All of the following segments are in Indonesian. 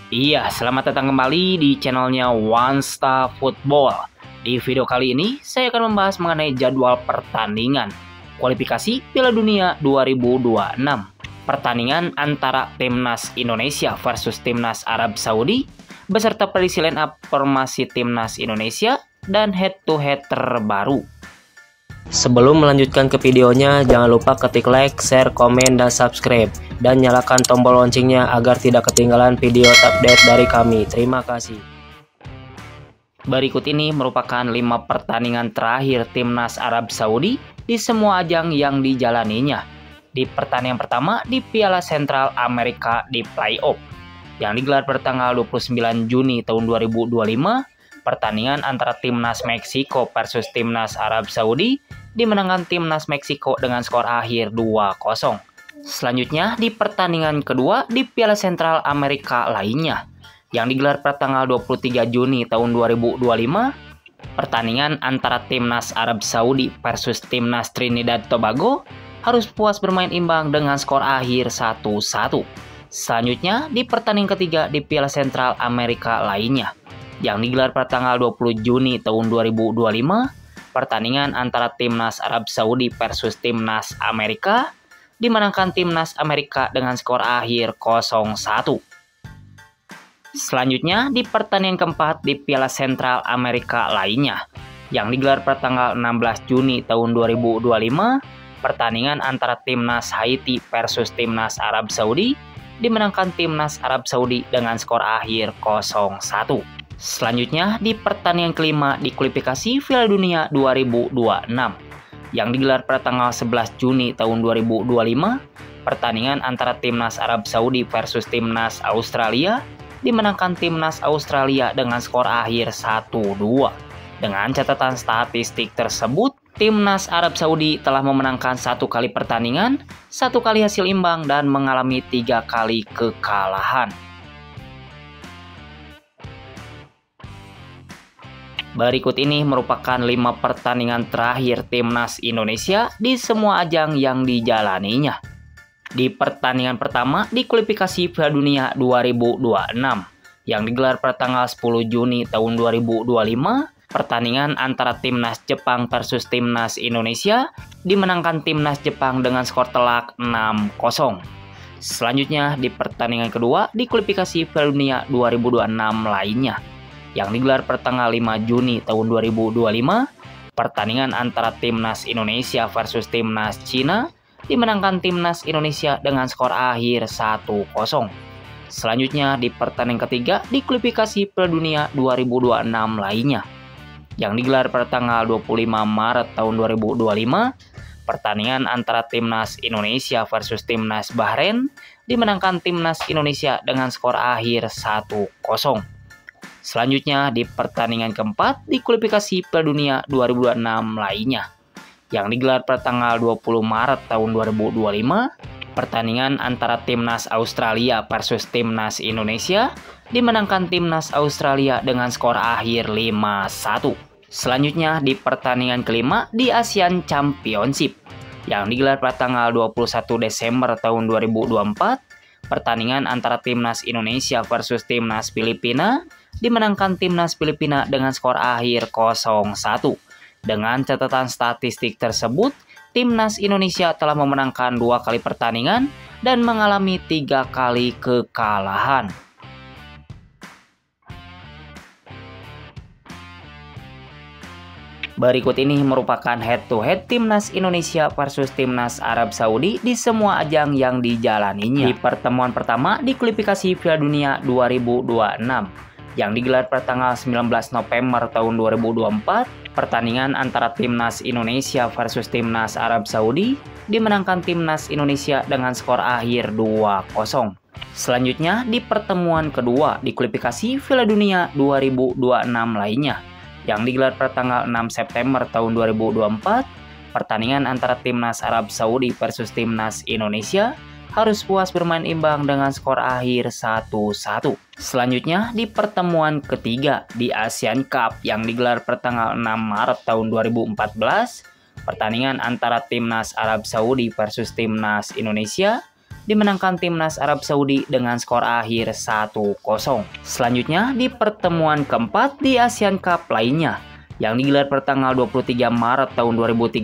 Iya, selamat datang kembali di channelnya One Star Football. Di video kali ini, saya akan membahas mengenai jadwal pertandingan kualifikasi Piala Dunia 2026. Pertandingan antara Timnas Indonesia versus Timnas Arab Saudi, beserta prediksi line up formasi Timnas Indonesia dan head-to-head terbaru. Sebelum melanjutkan ke videonya, jangan lupa ketik like, share, komen, dan subscribe. Dan nyalakan tombol loncengnya agar tidak ketinggalan video update dari kami. Terima kasih. Berikut ini merupakan 5 pertandingan terakhir Timnas Arab Saudi di semua ajang yang dijalaninya. Di pertandingan pertama di Piala Sentral Amerika di playoff, yang digelar pada tanggal 29 Juni tahun 2025, pertandingan antara Timnas Meksiko versus Timnas Arab Saudi dimenangkan Timnas Meksiko dengan skor akhir 2-0. Selanjutnya di pertandingan kedua di Piala Sentral Amerika lainnya, yang digelar pada tanggal 23 Juni tahun 2025, pertandingan antara Timnas Arab Saudi versus Timnas Trinidad Tobago harus puas bermain imbang dengan skor akhir 1-1. Selanjutnya di pertandingan ketiga di Piala Sentral Amerika lainnya, yang digelar pada tanggal 20 Juni tahun 2025, pertandingan antara Timnas Arab Saudi versus Timnas Amerika dimenangkan Timnas Amerika dengan skor akhir 0-1. Selanjutnya di pertandingan keempat di Piala Sentral Amerika lainnya, yang digelar pada tanggal 16 Juni tahun 2025, pertandingan antara Timnas Haiti versus Timnas Arab Saudi dimenangkan Timnas Arab Saudi dengan skor akhir 0-1. Selanjutnya di pertandingan kelima di kualifikasi Piala Dunia 2026, yang digelar pada tanggal 11 Juni tahun 2025, pertandingan antara Timnas Arab Saudi versus Timnas Australia dimenangkan Timnas Australia dengan skor akhir 1-2. Dengan catatan statistik tersebut, Timnas Arab Saudi telah memenangkan 1 kali pertandingan, 1 kali hasil imbang, dan mengalami 3 kali kekalahan. Berikut ini merupakan 5 pertandingan terakhir Timnas Indonesia di semua ajang yang dijalaninya. Di pertandingan pertama di kualifikasi Piala Dunia 2026, yang digelar pada tanggal 10 Juni tahun 2025, pertandingan antara Timnas Jepang versus Timnas Indonesia dimenangkan Timnas Jepang dengan skor telak 6-0. Selanjutnya di pertandingan kedua di kualifikasi Piala Dunia 2026 lainnya, yang digelar pada tanggal 5 Juni tahun 2025, pertandingan antara Timnas Indonesia versus Timnas Cina dimenangkan Timnas Indonesia dengan skor akhir 1-0. Selanjutnya di pertandingan ketiga di kualifikasi Piala Dunia 2026 lainnya, yang digelar pada tanggal 25 Maret tahun 2025, pertandingan antara Timnas Indonesia versus Timnas Bahrain dimenangkan Timnas Indonesia dengan skor akhir 1-0. Selanjutnya di pertandingan keempat di kualifikasi Piala Dunia 2026 lainnya, yang digelar pada tanggal 20 Maret tahun 2025, pertandingan antara Timnas Australia versus Timnas Indonesia dimenangkan Timnas Australia dengan skor akhir 5-1. Selanjutnya di pertandingan kelima di Asian Championship, yang digelar pada tanggal 21 Desember tahun 2024, pertandingan antara Timnas Indonesia versus Timnas Filipina dimenangkan Timnas Filipina dengan skor akhir 0-1. Dengan catatan statistik tersebut, Timnas Indonesia telah memenangkan 2 kali pertandingan dan mengalami 3 kali kekalahan. Berikut ini merupakan head-to-head Timnas Indonesia versus Timnas Arab Saudi di semua ajang yang dijalaninya. Di pertemuan pertama di kualifikasi Piala Dunia 2026, yang digelar pada tanggal 19 November tahun 2024, pertandingan antara Timnas Indonesia versus Timnas Arab Saudi dimenangkan Timnas Indonesia dengan skor akhir 2-0. Selanjutnya di pertemuan kedua di kualifikasi Piala Dunia 2026 lainnya, yang digelar pada tanggal 6 September tahun 2024, pertandingan antara Timnas Arab Saudi versus Timnas Indonesia harus puas bermain imbang dengan skor akhir 1-1. Selanjutnya di pertemuan ketiga di Asian Cup yang digelar pada tanggal 6 Maret tahun 2014, pertandingan antara Timnas Arab Saudi versus Timnas Indonesia dimenangkan timnas Arab Saudi dengan skor akhir 1-0. Selanjutnya di pertemuan keempat di Asian Cup lainnya yang digelar pertanggal 23 Maret tahun 2013,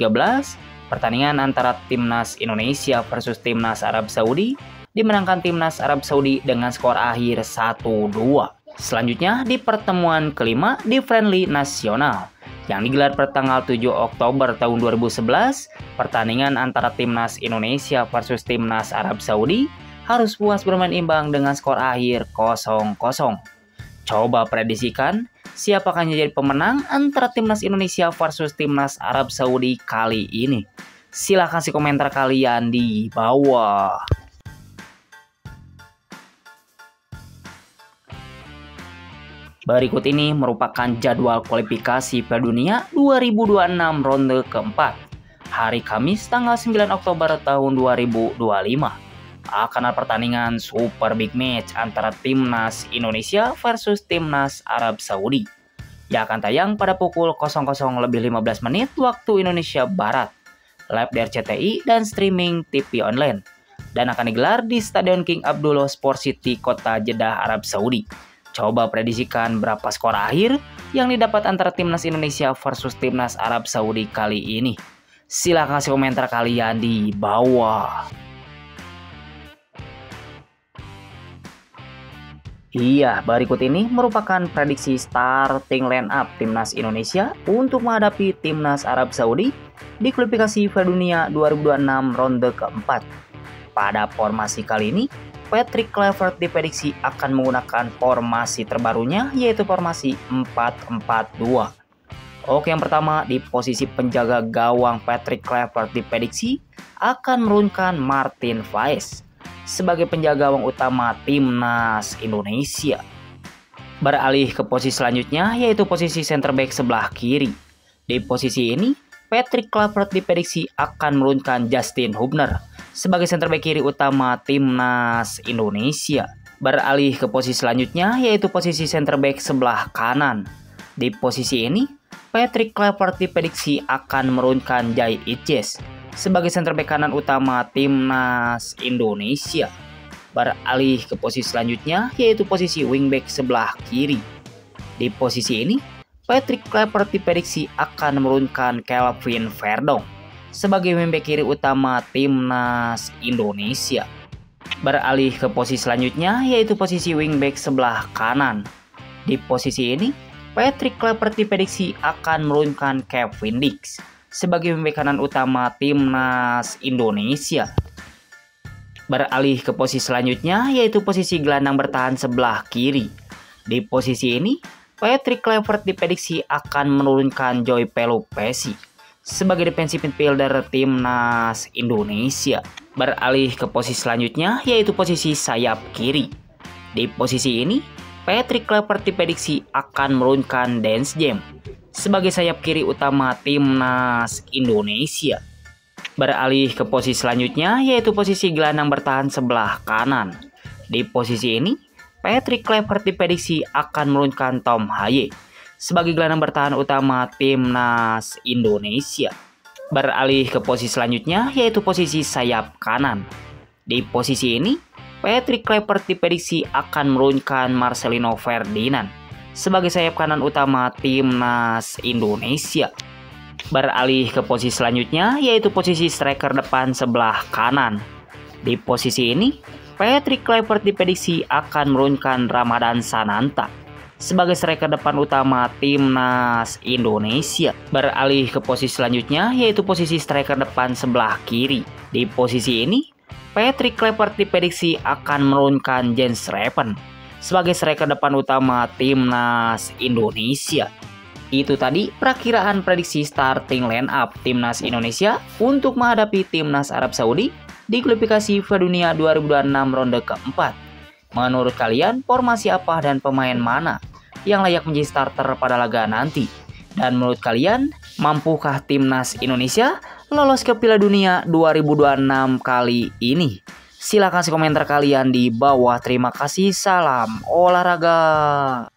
pertandingan antara timnas Indonesia versus timnas Arab Saudi dimenangkan timnas Arab Saudi dengan skor akhir 1-2. Selanjutnya di pertemuan kelima di friendly nasional yang digelar pertanggal 7 Oktober tahun 2011, pertandingan antara timnas Indonesia versus timnas Arab Saudi harus puas bermain imbang dengan skor akhir 0-0. Coba prediksikan siapakah yang jadi pemenang antara timnas Indonesia versus timnas Arab Saudi kali ini. Silahkan kasih komentar kalian di bawah. Berikut ini merupakan jadwal kualifikasi Piala Dunia 2026 ronde keempat. Hari Kamis tanggal 9 Oktober tahun 2025 akan ada pertandingan super big match antara timnas Indonesia versus timnas Arab Saudi yang akan tayang pada pukul 00.15 waktu Indonesia Barat, live di RCTI dan streaming TV online, dan akan digelar di Stadion King Abdullah Sport City, Kota Jeddah, Arab Saudi. Coba prediksikan berapa skor akhir yang didapat antara timnas Indonesia versus timnas Arab Saudi kali ini. Silahkan kasih komentar kalian di bawah. Iya, berikut ini merupakan prediksi starting line up timnas Indonesia untuk menghadapi timnas Arab Saudi di kualifikasi Piala Dunia 2026 ronde keempat. Pada formasi kali ini, Patrick Kluivert diprediksi akan menggunakan formasi terbarunya, yaitu formasi 4-4-2. Oke, yang pertama di posisi penjaga gawang Patrick Kluivert diprediksi akan menurunkan Martin Paes sebagai penjaga gawang utama timnas Indonesia. Beralih ke posisi selanjutnya, yaitu posisi center back sebelah kiri. Di posisi ini, Patrick Kluivert diprediksi akan menurunkan Justin Hubner sebagai center back kiri utama timnas Indonesia. Beralih ke posisi selanjutnya, yaitu posisi center back sebelah kanan. Di posisi ini, Patrick Kluivert diprediksi akan menurunkan Jai Iches sebagai center back kanan utama timnas Indonesia. Beralih ke posisi selanjutnya, yaitu posisi wingback sebelah kiri. Di posisi ini, Patrick Kluivert diprediksi akan menurunkan Kelvin Verdong sebagai wingback kiri utama timnas Indonesia. Beralih ke posisi selanjutnya, yaitu posisi wingback sebelah kanan. Di posisi ini, Patrick Kluivert diprediksi akan menurunkan Kevin Dix sebagai wingback kanan utama timnas Indonesia. Beralih ke posisi selanjutnya, yaitu posisi gelandang bertahan sebelah kiri. Di posisi ini, Patrick Kluivert diprediksi akan menurunkan Joy Pelupessy sebagai defensive midfielder timnas Indonesia. Beralih ke posisi selanjutnya, yaitu posisi sayap kiri. Di posisi ini, Patrick Kluivert diprediksi akan menurunkan Dance Jam sebagai sayap kiri utama timnas Indonesia. Beralih ke posisi selanjutnya, yaitu posisi gelandang bertahan sebelah kanan. Di posisi ini, Patrick Kluivert diprediksi akan menurunkan Tom Haye sebagai gelandang bertahan utama timnas Indonesia. Beralih ke posisi selanjutnya, yaitu posisi sayap kanan. Di posisi ini, Patrick Kluivert diprediksi akan menurunkan Marcelino Ferdinand sebagai sayap kanan utama timnas Indonesia. Beralih ke posisi selanjutnya, yaitu posisi striker depan sebelah kanan. Di posisi ini, Patrick Kluivert diprediksi akan menurunkan Ramadan Sananta sebagai striker depan utama timnas Indonesia. Beralih ke posisi selanjutnya, yaitu posisi striker depan sebelah kiri. Di posisi ini, Patrick Kluivert diprediksi akan menurunkan Jens Reven sebagai striker depan utama timnas Indonesia. Itu tadi perakiraan prediksi starting line up timnas Indonesia untuk menghadapi timnas Arab Saudi di kualifikasi Piala Dunia 2026 ronde keempat. Menurut kalian, formasi apa dan pemain mana yang layak menjadi starter pada laga nanti? Dan menurut kalian, mampukah timnas Indonesia lolos ke Piala Dunia 2026 kali ini? Silahkan kasih komentar kalian di bawah. Terima kasih, salam olahraga.